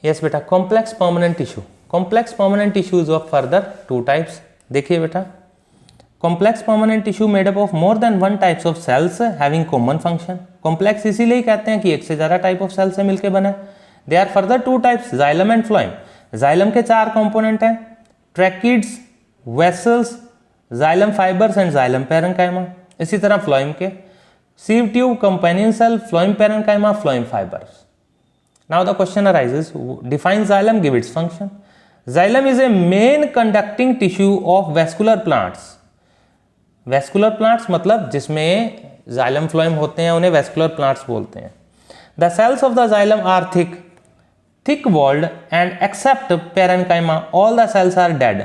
Yes बेटा, complex permanent tissue. Complex permanent tissues of further two types. देखिए बेटा, complex permanent tissue made up of more than one types of sales having common function. Complex इसीलिए कहते हैं कि एक से ज्यादा टाइप ऑफ सेल से मिलकर बना है। They are further two types, xylem and phloem. Xylem के 4 कंपोनेंट हैं, tracheids, vessels, xylem fibres and xylem parenchyma. इसी तरह फ्लोएम के sieve tube, companion cell, phloem parenchyma, phloem fibres. Now the question arises, define xylem, give its function. Xylem is a main conducting tissue of vascular plants. Vascular plants मतलब जिसमें xylem phloem होते हैं उन्हें vascular plants बोलते हैं। The cells of the xylem are thick walled and except parenchyma all the cells are dead.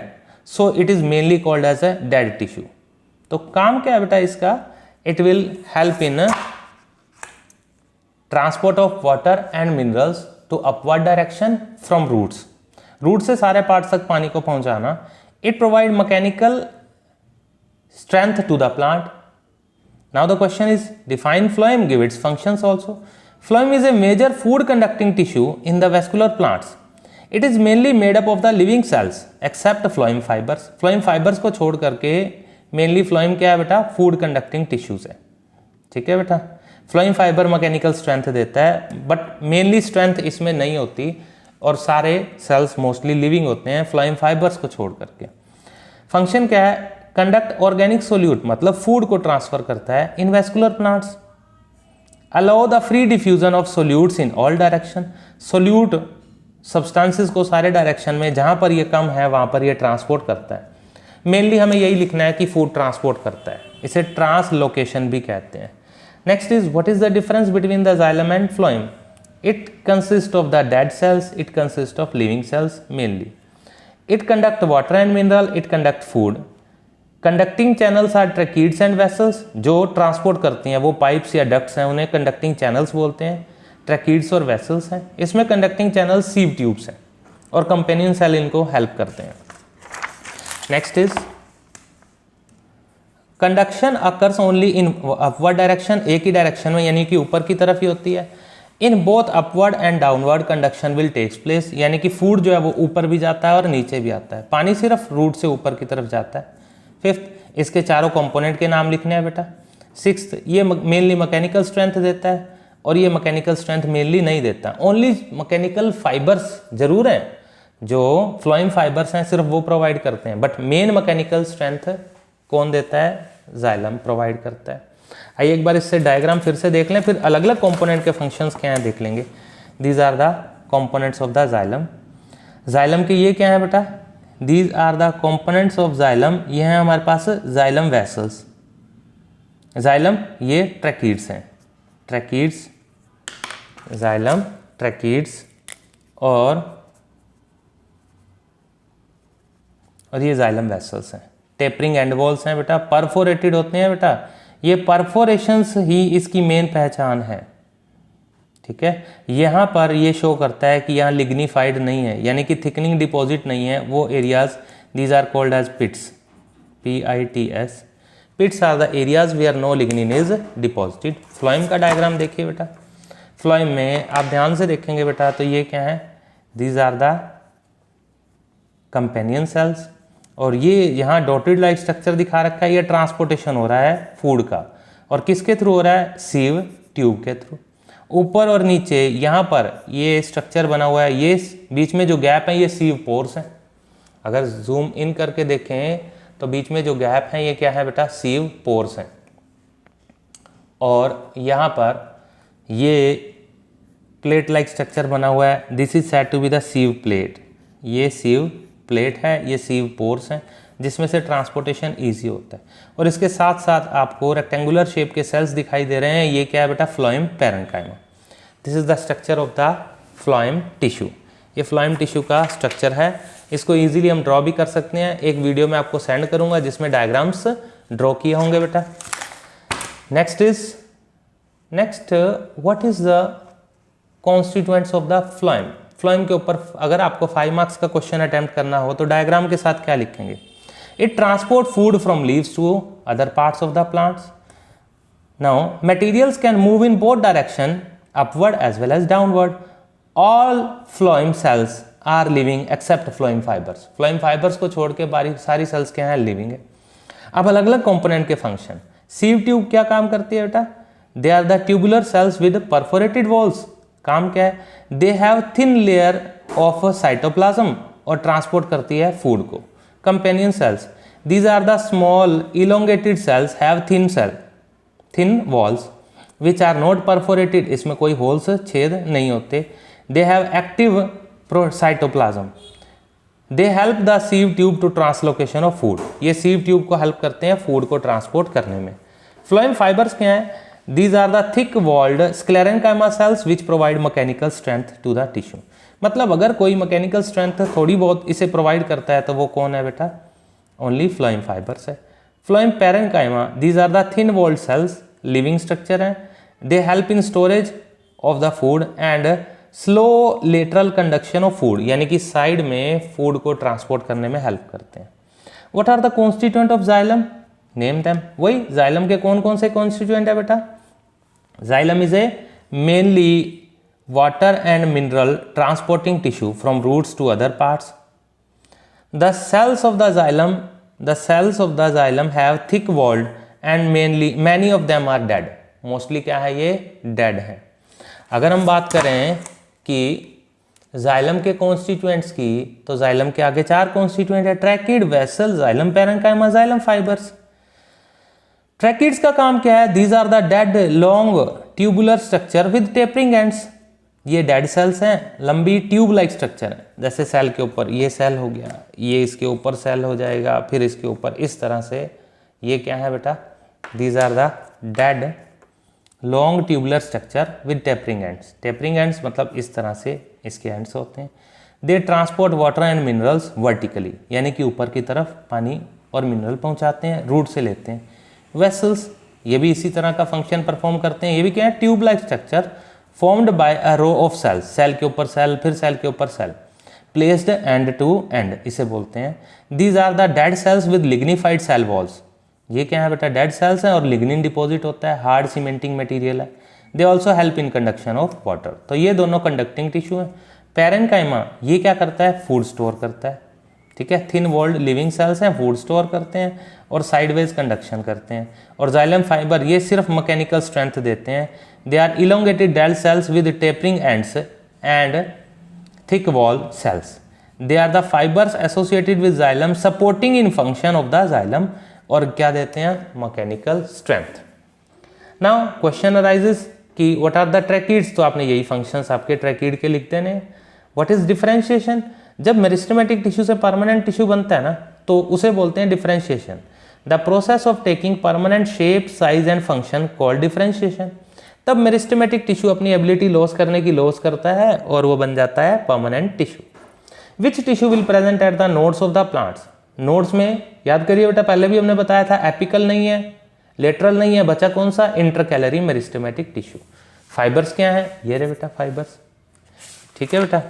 So it is mainly called as a dead tissue. तो काम क्या है बेटा इसका? It will help in transport of water and minerals to upward direction from roots. Root से सारे parts तक पानी को पहुंचाना। It provide mechanical strength to the plant. Now the question is define phloem, give its functions also. Phloem is a major food conducting tissue in the vascular plants. It is mainly made up of the living cells except phloem fibres. Phloem fibres को छोड़ करके mainly phloem क्या है बेटा? Food conducting tissues है। ठीक है बेटा, फ्लोएम फाइबर मैकेनिकल स्ट्रेंथ देता है, बट मेनली स्ट्रेंथ इसमें नहीं होती और सारे सेल्स मोस्टली लिविंग होते हैं फ्लोएम फाइबर्स को छोड़ करके। फंक्शन क्या है? कंडक्ट ऑर्गेनिक सोल्यूट, मतलब फूड को ट्रांसफर करता है in vascular plants. Allow the free diffusion of solutes in all direction. Solute substances को सारे डायरेक्शन में जहां पर ये कम है वहां पर ये ट्रांसपोर्ट करता है। मेनली हमें यही लिखना है कि फूड ट्रांसपोर्ट करता है, इसे ट्रांसलोकेशन भी कहते हैं। Next is, what is the difference between the xylem and phloem? It consists of the dead cells, it consists of living cells mainly. It conduct water and mineral, it conduct food. Conducting channels are tracheids and vessels. जो transport करती हैं वो pipes या ducts हैं, उन्हें conducting channels बोलते हैं। Tracheids और वेसल्स हैं। इसमें कंडक्टिंग चैनल्स सीव ट्यूब्स हैं और कंपेनियन सेल इनको हेल्प करते हैं। Next is conduction occurs only in upward direction. एक ही डायरेक्शन में यानी कि ऊपर की तरफ ही होती है। In both upward and downward conduction will takes place, यानी कि फूड जो है वो ऊपर भी जाता है और नीचे भी आता है। पानी सिर्फ रूट से ऊपर की तरफ जाता है। फिफ्थ, इसके चारों कंपोनेंट के नाम लिखने हैं बेटा। सिक्स्थ, ये मेनली मैकेनिकल स्ट्रेंथ देता है और ये मैकेनिकल स्ट्रेंथ मेनली नहीं देता। ओनली मैकेनिकल फाइबर्स जरूर हैं, जो फ्लोएम फाइबर्स हैं सिर्फ वो प्रोवाइड करते हैं, बट मेन मैकेनिकल स्ट्रेंथ कौन देता है? जाइलम प्रोवाइड करता है। आइए एक बार इससे डायग्राम फिर से देख लें, फिर अलग अलग कंपोनेंट के फंक्शंस क्या हैं देख लेंगे। These are the components of the xylem. Xylem के ये क्या है बेटा? These are the components of xylem. ये हैं हमारे पास जाइलम वेसल्स। जाइलम ये ट्रैकिड्स हैं, ट्रैकिड्स, जाइलम ट्रैकिड्स और ये जाइलम वेसल्स हैं। टेपरिंग एंड वॉल्स हैं बेटा, परफोरेटेड होते हैं बेटा। ये परफोरेशंस ही इसकी मेन पहचान है। ठीक है, यहाँ पर ये शो करता है कि यहाँ लिग्निफाइड नहीं है, यानी कि थिकनिंग डिपॉजिट नहीं है। वो areas, these are called as pits, PITS। Pits are the areas where no lignin is deposited. Phloem का डायग्राम देखिए बेटा। फ्लोएम में आप ध्यान से देखेंगे बेटा तो ये क्या है? These are the companion cells और ये यहाँ डॉटेड लाइक स्ट्रक्चर दिखा रखा है। ये ट्रांसपोर्टेशन हो रहा है फूड का और किसके थ्रू हो रहा है? सीव ट्यूब के थ्रू। ऊपर और नीचे यहाँ पर ये स्ट्रक्चर बना हुआ है, ये बीच में जो गैप है ये सीव पोर्स हैं। अगर जूम इन करके देखें तो बीच में जो गैप है ये क्या है बेटा? सीव पोर्स हैं। और यहाँ पर ये प्लेट लाइक स्ट्रक्चर बना हुआ है, this is said to be the sieve plate. ये सीव प्लेट है, ये सीव पोर्स हैं जिसमें से ट्रांसपोर्टेशन इजी होता है। और इसके साथ साथ आपको रेक्टेंगुलर शेप के सेल्स दिखाई दे रहे हैं, ये क्या है बेटा? Phloem parenchyma. This is the structure of the phloem tissue. ये फ्लोएम टिश्यू का स्ट्रक्चर है। इसको इजीली हम ड्रॉ भी कर सकते हैं। एक वीडियो में आपको सेंड करूंगा जिसमें डायग्राम्स ड्रॉ किए होंगे बेटा। Next what is the constituents of the phloem. Phloem के ऊपर अगर आपको 5 मार्क्स का क्वेश्चन अटेम्प्ट करना हो तो डायग्राम के साथ क्या लिखेंगे? It transport food from leaves to other parts of the plants. Now materials can move in both direction, upward as well as downward. All phloem cells are living except phloem fibres. Phloem fibres को छोड़ के बारी सारी sales क्या है, living है। अब अलग अलग कंपोनेंट के फंक्शन। सीव ट्यूब क्या काम करती है बेटा, they are the tubular cells with perforated walls. काम क्या है, they have thin layer of cytoplasm और ट्रांसपोर्ट करती है फूड को। Companion cells, these are the small elongated cells have thin walls which are not perforated, इसमें कोई holes छेद नहीं होते। They have active cytoplasm, they help the sieve tube to translocation of food. ये sieve tube को help करते हैं food को ट्रांसपोर्ट करने में। फ्लोएम फाइबर्स क्या हैं, these are the thick walled sclerenchyma cells which provide mechanical strength to the tissue. मतलब अगर कोई मैकेनिकल स्ट्रेंथ थोड़ी बहुत इसे प्रोवाइड करता है तो वो कौन है बेटा, ओनली फ्लोएम फाइबर्स है। Phloem parenchyma, these are the thin walled cells, living structure हैं। They help in storage of the food and slow lateral conduction of food, यानी कि साइड में फूड को ट्रांसपोर्ट करने में हेल्प करते हैं। What are the constituent of xylem, name them. वही जाइलम के कौन कौन से कॉन्स्टिट्यूएंट है बेटा, xylem is a mainly water and mineral transporting tissue from roots to other parts. The cells of the xylem have thick walled and many of them are dead. Mostly क्या है, ये dead है। अगर हम बात करें कि जाइलम के कॉन्स्टिट्यूएंट्स की, तो जाइलम के आगे 4 कॉन्स्टिट्यूएंट है, tracheid, vessel, xylem parenchyma, xylem fibres. Tracheids का काम क्या है, these are the dead long tubular structure with tapering ends. ये डेड सेल्स हैं, लंबी ट्यूब लाइक स्ट्रक्चर है। जैसे सेल के ऊपर ये सेल हो गया, ये इसके ऊपर सेल हो जाएगा, फिर इसके ऊपर इस तरह से, ये क्या है बेटा, these are the dead long tubular structure with tapering ends. Tapering ends मतलब इस तरह से इसके एंड्स होते हैं। They transport water and minerals vertically, यानी कि ऊपर की तरफ पानी और मिनरल पहुंचाते हैं, रूट से लेते हैं। वेसल्स, ये भी इसी तरह का फंक्शन परफॉर्म करते हैं। ये भी क्या है, tube like structure formed by a row of cells, cell के ऊपर सेल, फिर सेल के ऊपर cell, placed end to end, इसे बोलते हैं। These are the dead cells with lignified cell walls. ये क्या है बेटा, डेड सेल्स हैं और लिग्निन डिपॉजिट होता है, हार्ड सीमेंटिंग मटेरियल है। They also help in conduction of water, तो ये दोनों कंडक्टिंग टिश्यू हैं। पैरेन्काइमा ये क्या करता है, फूड स्टोर करता है, ठीक है। थिन वॉल्ड लिविंग सेल्स हैं, फूड स्टोर करते हैं और साइडवेज कंडक्शन करते हैं। और जाइलम फाइबर ये सिर्फ मैकेनिकल स्ट्रेंथ देते हैं। They are elongated dead cells with tapering ends and thick wall cells. They are the fibres associated with xylem supporting in function of the xylem, और क्या देते हैं, mechanical strength. Now question arises कि what are the tracheids, तो आपने यही functions आपके tracheid के लिख देने। व्हाट इज डिफरेंशिएशन, जब मेरिस्टेमेटिक टिश्यू से परमानेंट टिश्यू बनता है ना, तो उसे बोलते हैं differentiation. The process of taking permanent shape, size and function called differentiation. तब मेरिस्टेमेटिक टिश्यू अपनी एबिलिटी लॉस करने की लॉस करता है और वो बन जाता है permanent tissue. Which tissue will present at the nodes of the plants, nodes में याद करिए बेटा, पहले भी हमने बताया था एपिकल नहीं है, लेटरल नहीं है, बचा कौन सा, इंटरकैलरी मेरिस्टेमेटिक टिश्यू। फाइबर्स क्या है, ये रे बेटा फाइबर्स, ठीक है बेटा।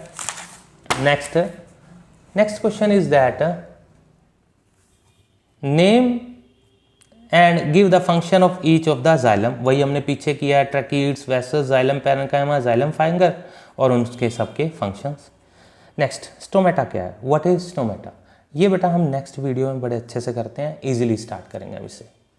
Next question is that name and give the function of each of the xylem. वही हमने पीछे किया है, tracheids, vessels, xylem parenchyma, xylem fibre और उनके सबके फंक्शंस। नेक्स्ट स्टोमेटा क्या है, व्हाट इज स्टोमेटा, ये बेटा हम नेक्स्ट वीडियो में बड़े अच्छे से करते हैं, इजीली स्टार्ट करेंगे अब इससे।